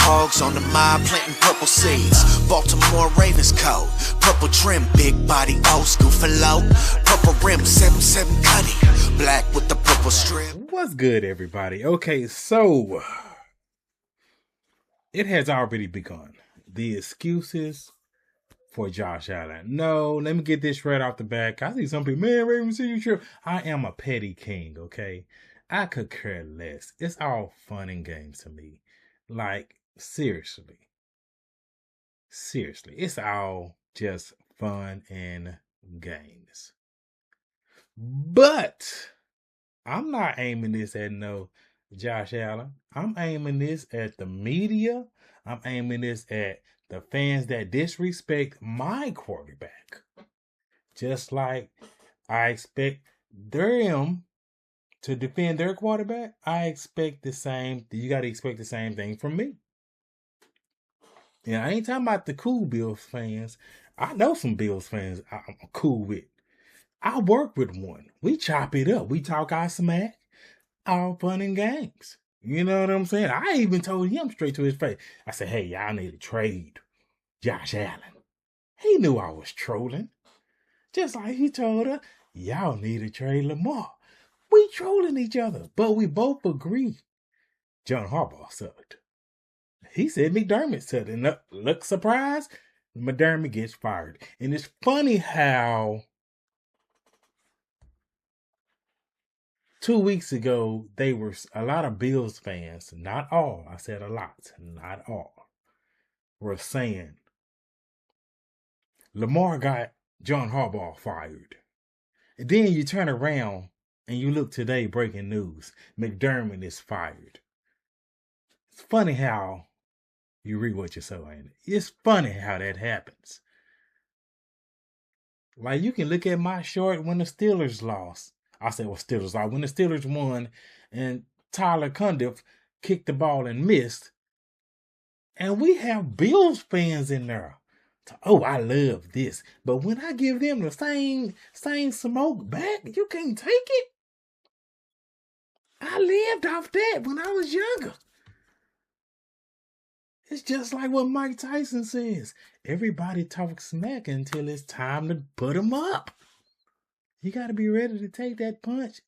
hogs on the mob planting purple seeds. Baltimore Ravens coat, purple trim, big body, old school flow. Purple rim, 7-7 cutty, black with the purple strip. What's good, everybody? Okay, so it has already begun. The excuses for Josh Allen. No, let me get this right off the back. I see some people, man, Ravens, see you true. I am a petty king, okay? I could care less. It's all fun and games to me. Like, seriously. Seriously. It's all just fun and games. But I'm not aiming this at no Josh Allen. I'm aiming this at the media. I'm aiming this at the fans that disrespect my quarterback. Just like I expect them to defend their quarterback, I expect the same. You got to expect the same thing from me. Yeah, I ain't talking about the cool Bills fans. I know some Bills fans I'm cool with. I work with one. We chop it up. We talk our smack. All fun and games. You know what I'm saying? I even told him straight to his face. I said, hey, y'all need to trade Josh Allen. He knew I was trolling. Just like he told her, y'all need to trade Lamar. We trolling each other, but we both agree John Harbaugh sucked. He said McDermott sucked. And look surprised, McDermott gets fired. And it's funny how 2 weeks ago, they were a lot of Bills fans, not all, I said a lot, not all, were saying Lamar got John Harbaugh fired. And then you turn around and you look today, breaking news, McDermott is fired. It's funny how you read what you sow, ain't it? It's funny how that happens. Like, you can look at my short when the Steelers lost. I said, well, Steelers lost. When the Steelers won and Tyler Cundiff kicked the ball and missed. And we have Bills fans in there. Oh, I love this. But when I give them the same smoke back, you can't take it. I lived off that when I was younger. It's just like what Mike Tyson says. Everybody talks smack until it's time to put them up. You got to be ready to take that punch.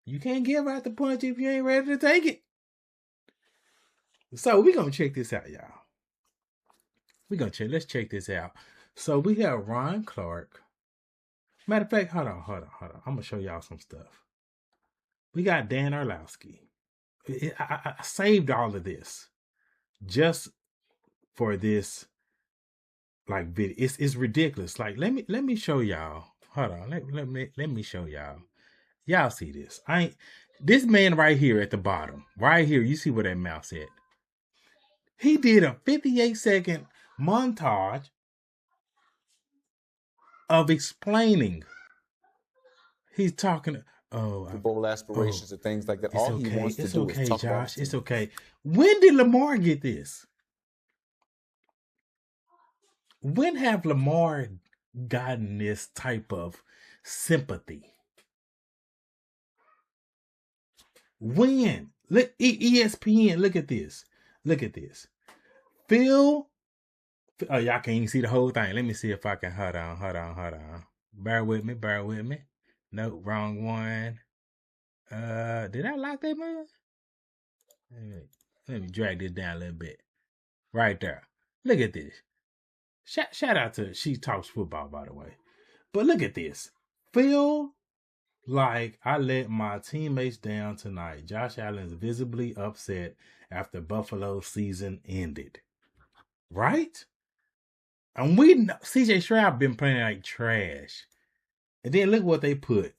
You can't give out the punch if you ain't ready to take it. So we're going to check this out, y'all. Let's check this out. So we have Ron Clark. Matter of fact, hold on. I'm going to show y'all some stuff. We got Dan Orlovsky. I saved all of this just for this like video. It's ridiculous. Like, let me show y'all. Hold on, let me show y'all. Y'all see this? This man right here at the bottom, right here. You see where that mouse at? He did a 58-second montage of explaining. He's talking. Bowl aspirations and things like that. All he wants to do is talk Josh. about it. It's okay. When did Lamar get this? When have Lamar gotten this type of sympathy? When? Look, ESPN, look at this. Phil, oh, y'all can't even see the whole thing. Let me see if I can, hold on. Bear with me. No, wrong one. Did I lock that one? Let me drag this down a little bit. Right there. Look at this. Shout out to She Talks Football, by the way. But look at this. Feel like I let my teammates down tonight. Josh Allen is visibly upset after Buffalo's season ended. Right? And we know CJ Stroud been playing like trash. And then look what they put.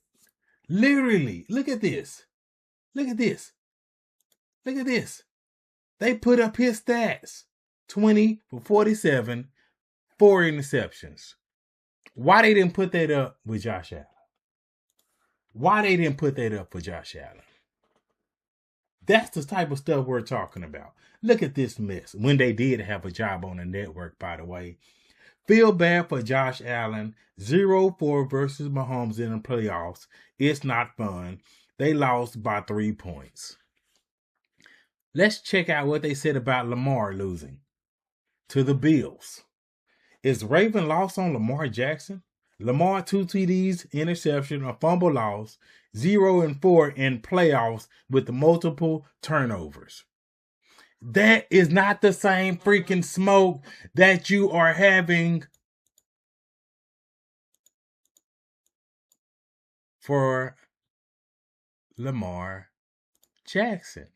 Literally, look at this. They put up his stats. 20 for 47. 4 interceptions. Why they didn't put that up with Josh Allen? That's the type of stuff we're talking about. Look at this mess. When they did have a job on the network, by the way. Feel bad for Josh Allen. 0-4 versus Mahomes in the playoffs. It's not fun. They lost by 3 points. Let's check out what they said about Lamar losing to the Bills. Is Raven lost on Lamar Jackson? Lamar 2 TDs, interception, a fumble loss, 0-4 in playoffs with multiple turnovers. That is not the same freaking smoke that you are having for Lamar Jackson.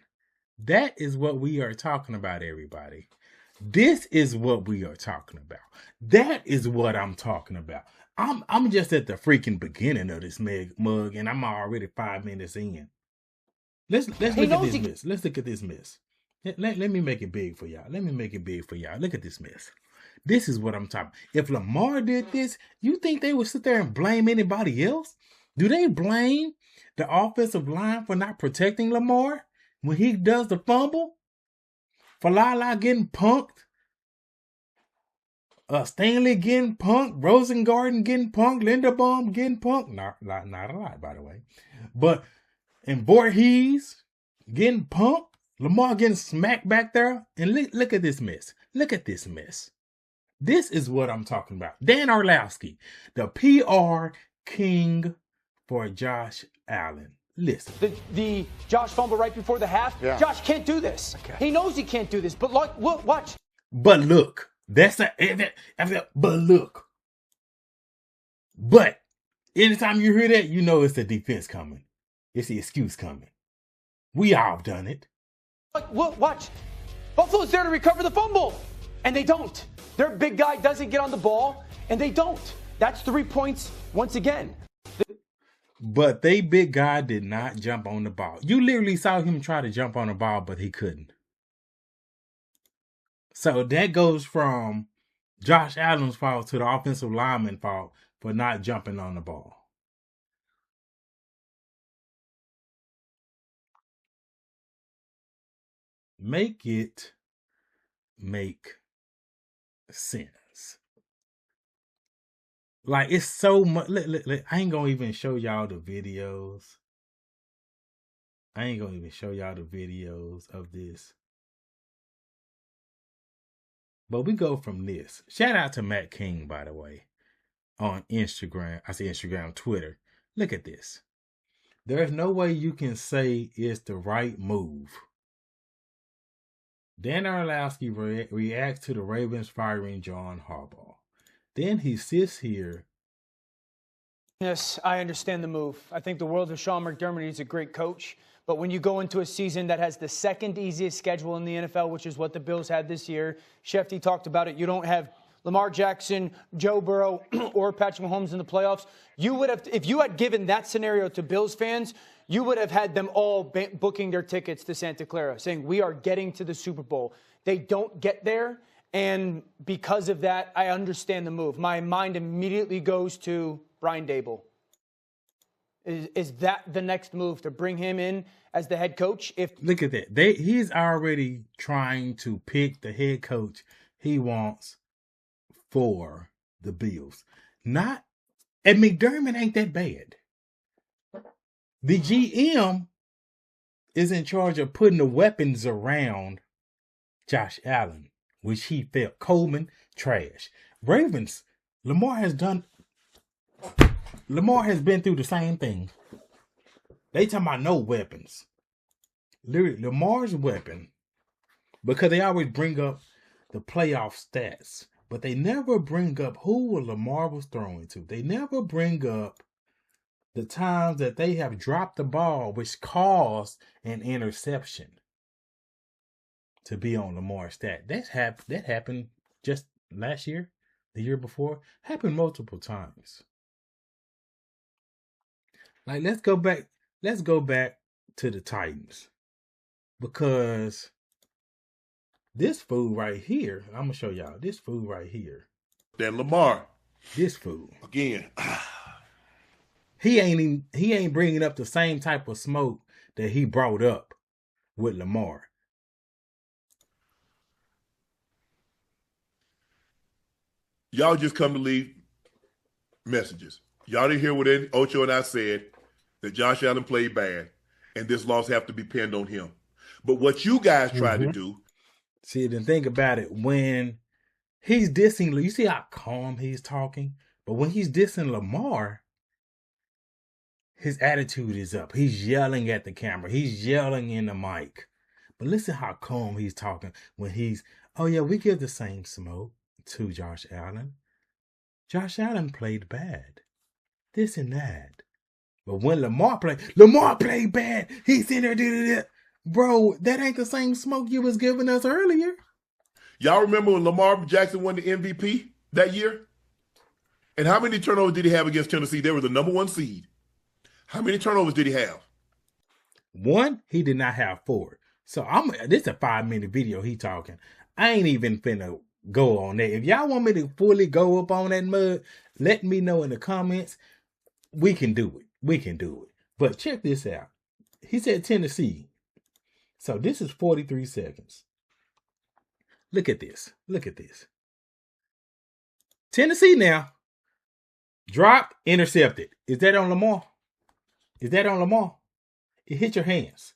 That is what we are talking about, everybody. This is what we are talking about. That is what I'm talking about. I'm just at the freaking beginning of this mug, and I'm already 5 minutes in. Let's look at this mess. Let's look at this mess. Let me make it big for y'all. Let me make it big for y'all. Look at this mess. This is what I'm talking about. If Lamar did this, you think they would sit there and blame anybody else? Do they blame the offensive line for not protecting Lamar when he does the fumble? For Lala getting punked? Stanley getting punked? Rosengarten getting punked? Linderbaum getting punked? Not a lot, by the way. But, and Voorhees getting punked? Lamar getting smacked back there? And look at this mess. Look at this mess. This is what I'm talking about. Dan Orlovsky, the PR king for Josh Allen. Listen. The Josh fumble right before the half. Yeah. Josh can't do this. Okay. He knows he can't do this. But look, watch. But look. But look. But anytime you hear that, you know it's the defense coming. It's the excuse coming. We all have done it. Look, watch. Buffalo's there to recover the fumble. And they don't. Their big guy doesn't get on the ball, and they don't. That's 3 points once again. But they big guy did not jump on the ball. You literally saw him try to jump on the ball, but he couldn't. So that goes from Josh Allen's fault to the offensive lineman's fault for not jumping on the ball. Make it make sense. Like, it's so much. Look, I ain't gonna even show y'all the videos. I ain't gonna even show y'all the videos of this. But we go from this. Shout out to Matt King, by the way, on Instagram. I say Instagram, Twitter. Look at this. There's no way you can say it's the right move. Dan Orlovsky reacts to the Ravens firing John Harbaugh. Then he sits here. Yes, I understand the move. I think the world of Sean McDermott. He's a great coach. But when you go into a season that has the second easiest schedule in the NFL, which is what the Bills had this year, Shefty talked about it, you don't have Lamar Jackson, Joe Burrow, or Patrick Mahomes in the playoffs. You would have, if you had given that scenario to Bills fans, you would have had them all booking their tickets to Santa Clara, saying, we are getting to the Super Bowl. They don't get there, and because of that, I understand the move. My mind immediately goes to Brian Daboll. Is that the next move, to bring him in as the head coach? Look at that. He's already trying to pick the head coach he wants for the Bills. And McDermott ain't that bad. The GM is in charge of putting the weapons around Josh Allen, which he felt. Coleman, trash. Ravens, Lamar has been through the same thing. They talking about no weapons. Literally, Lamar's weapon, because they always bring up the playoff stats, but they never bring up who Lamar was throwing to. They never bring up the times that they have dropped the ball, which caused an interception to be on Lamar's stat. That happened just last year, the year before. Happened multiple times. Like, let's go back to the Titans. Because this fool right here, I'm going to show y'all this fool right here. Then Lamar. This fool. Again. He ain't bringing up the same type of smoke that he brought up with Lamar. Y'all just come to leave messages. Y'all didn't hear what Ocho and I said, that Josh Allen played bad, and this loss have to be pinned on him. But what you guys tried to do. See, then think about it. When he's dissing, you see how calm he's talking? But when he's dissing Lamar, his attitude is up. He's yelling at the camera. He's yelling in the mic. But listen how calm he's talking when he's, oh yeah, we give the same smoke to Josh Allen. Josh Allen played bad. This and that. But when Lamar played bad. He's in there, did it. Bro, that ain't the same smoke you was giving us earlier. Y'all remember when Lamar Jackson won the MVP that year? And how many turnovers did he have against Tennessee? They were the number 1 seed. How many turnovers did he have? 1, he did not have 4. So this is a 5-minute video he talking. I ain't even finna go on that. If y'all want me to fully go up on that mud, let me know in the comments. We can do it. But check this out. He said Tennessee. So this is 43 seconds. Look at this. Tennessee now. Dropped, intercepted. Is that on Lamar? It hit your hands.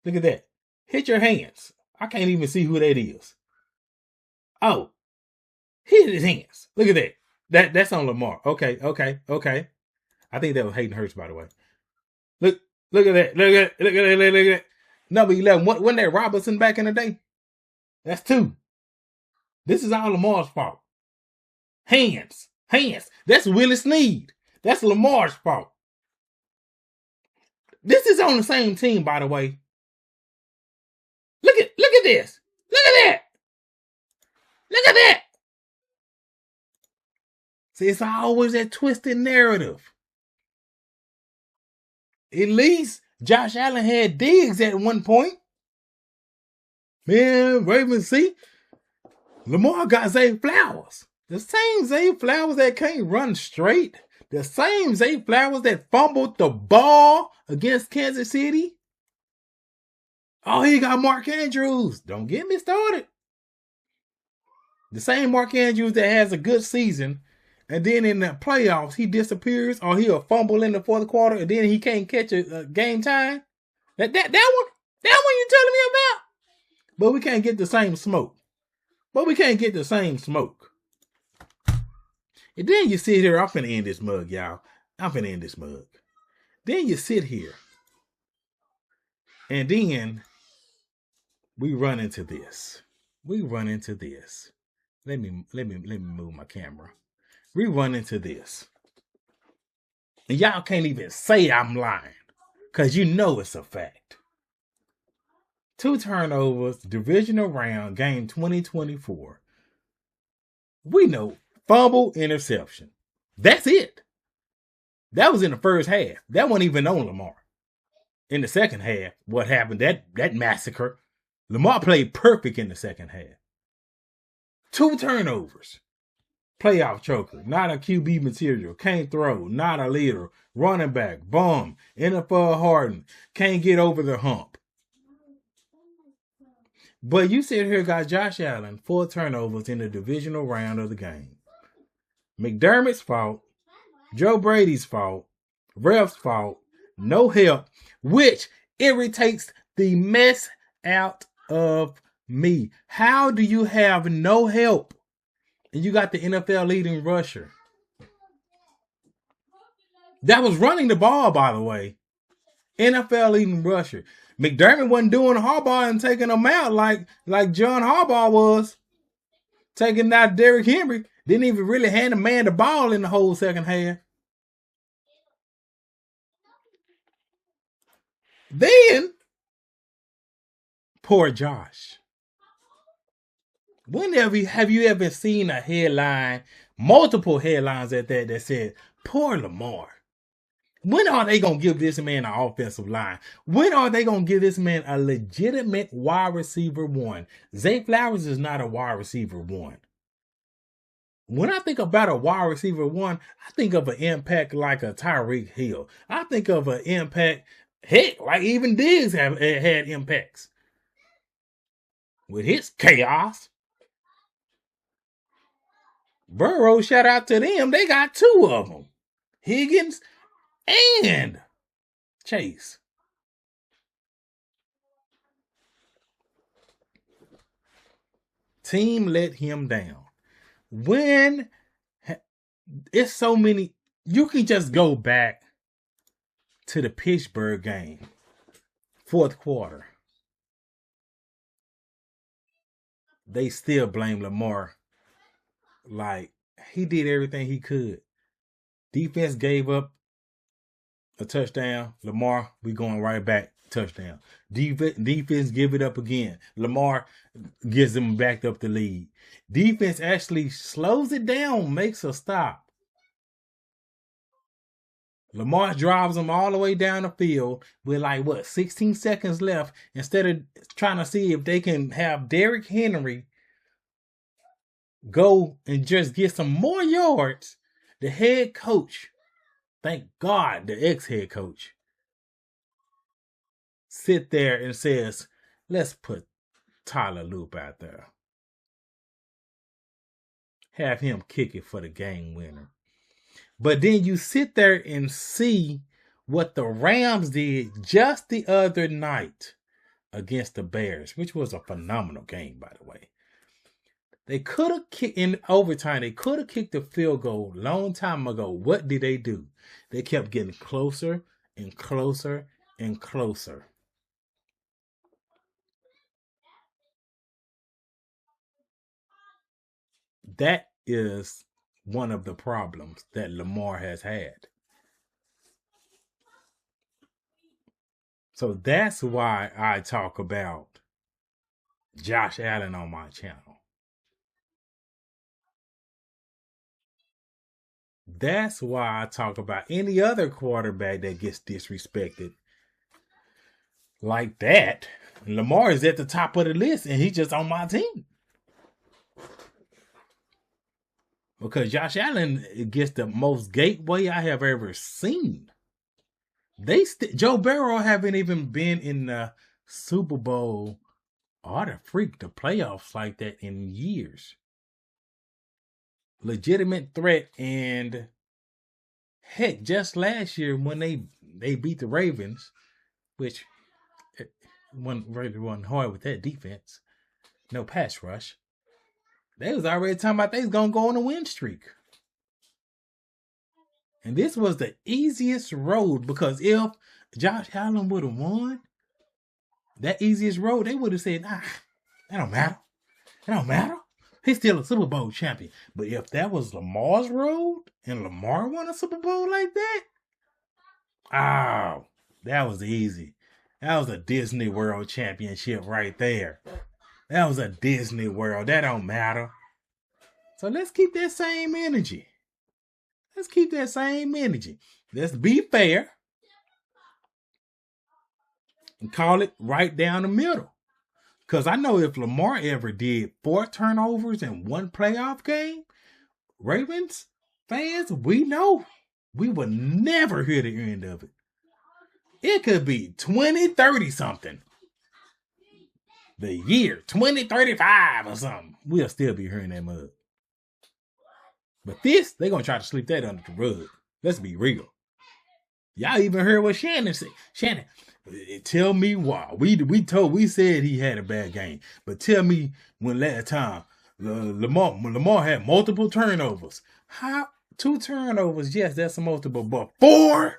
Look at that. Hit your hands. I can't even see who that is. Oh. Hit his hands. Look at that. That's on Lamar. Okay. I think that was Hayden Hurst, by the way. Look at that. Look at that. Number 11. Wasn't that Robinson back in the day? That's 2. This is all Lamar's fault. Hands. That's Willie Snead. That's Lamar's fault. This is on the same team, by the way. Look at this. Look at that. See, it's always that twisted narrative. At least Josh Allen had Diggs at one point. Man, Ravens, see? Lamar got Zay Flowers. The same Zay Flowers that can't run straight. The same Zay Flowers that fumbled the ball against Kansas City. Oh, he got Mark Andrews. Don't get me started. The same Mark Andrews that has a good season, and then in the playoffs, he disappears, or he'll fumble in the fourth quarter, and then he can't catch a game time. That one you telling me about? But we can't get the same smoke. And then you sit here, I'm finna end this mug, y'all. Then you sit here. And then we run into this. Let me move my camera. We run into this. And y'all can't even say I'm lying. Because you know it's a fact. 2 turnovers, divisional round, game 2024. We know fumble, interception. That's it. That was in the first half. That wasn't even on Lamar. In the second half, what happened? That massacre. Lamar played perfect in the second half. 2 turnovers. Playoff choker. Not a QB material. Can't throw. Not a leader. Running back. Bum. NFL hardened. Can't get over the hump. But you sit here, got Josh Allen, 4 turnovers in the divisional round of the game. McDermott's fault. Joe Brady's fault. Ref's fault. No help. Which irritates the mess out of me. How do you have no help? And you got the NFL leading rusher. That was running the ball, by the way. NFL leading rusher. McDermott wasn't doing Harbaugh and taking him out like John Harbaugh was. Taking out Derrick Henry. Didn't even really hand the man the ball in the whole second half. Then, poor Josh. When have you ever seen a headline, multiple headlines at that said, poor Lamar? When are they going to give this man an offensive line? When are they going to give this man a legitimate wide receiver 1? Zay Flowers is not a wide receiver 1. When I think about a wide receiver 1, I think of an impact like a Tyreek Hill. I think of an impact, heck, like even Diggs had impacts. With his chaos. Burrow, shout out to them. They got 2 of them. Higgins and Chase. Team let him down. When it's so many, you can just go back to the Pittsburgh game, fourth quarter. They still blame Lamar. Like, he did everything he could. Defense gave up a touchdown. Lamar, we going right back. Touchdown. Defense give it up again. Lamar gives them back up the lead. Defense actually slows it down, makes a stop. Lamar drives them all the way down the field with 16 seconds left. Instead of trying to see if they can have Derrick Henry go and just get some more yards, the head coach, thank God, the ex-head coach, sit there and says, let's put Tyler Loop out there. Have him kick it for the game winner. But then you sit there and see what the Rams did just the other night against the Bears, which was a phenomenal game, by the way. They could have kicked in overtime. They could have kicked the field goal a long time ago. What did they do? They kept getting closer and closer and closer. That is one of the problems that Lamar has had. So that's why I talk about Josh Allen on my channel. That's why I talk about any other quarterback that gets disrespected like that. Lamar is at the top of the list and he's just on my team. Because Josh Allen gets the most gateway I have ever seen. Joe Burrow haven't even been in the Super Bowl or the playoffs like that in years. Legitimate threat, and heck, just last year when they beat the Ravens, which wasn't hard with that defense, no pass rush. They was already talking about they was gonna go on a win streak. And this was the easiest road, because if Josh Allen would have won that easiest road, they would have said, nah, that don't matter. It don't matter. He's still a Super Bowl champion. But if that was Lamar's road and Lamar won a Super Bowl like that, oh, that was easy. That was a Disney World championship right there. That was a Disney World. That don't matter. So let's keep that same energy. Let's keep that same energy. Let's be fair and call it right down the middle. Because I know if Lamar ever did 4 turnovers in one playoff game, Ravens fans, we know we will never hear the end of it. It could be 2030 something. The year 2035 or something. We'll still be hearing that mug. But this, they're going to try to sleep that under the rug. Let's be real. Y'all even heard what Shannon said. Shannon, tell me why. We said he had a bad game. But tell me when last time Lamar had multiple turnovers. How? 2 turnovers, yes, that's a multiple. But 4?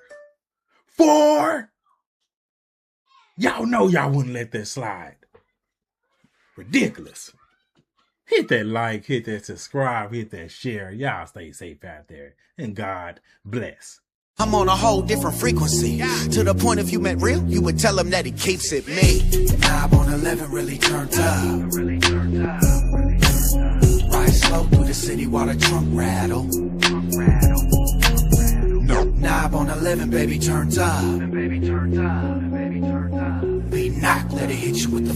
Y'all know y'all wouldn't let that slide. Ridiculous. Hit that like, hit that subscribe, hit that share. Y'all stay safe out there. And God bless. I'm on a whole different frequency. To the point if you met real, you would tell him that he keeps it me. Knob on 11 really turned up. Ride slow through the city while the trunk rattle. Knob on 11, baby, turned up. Be knocked, let it hit you with the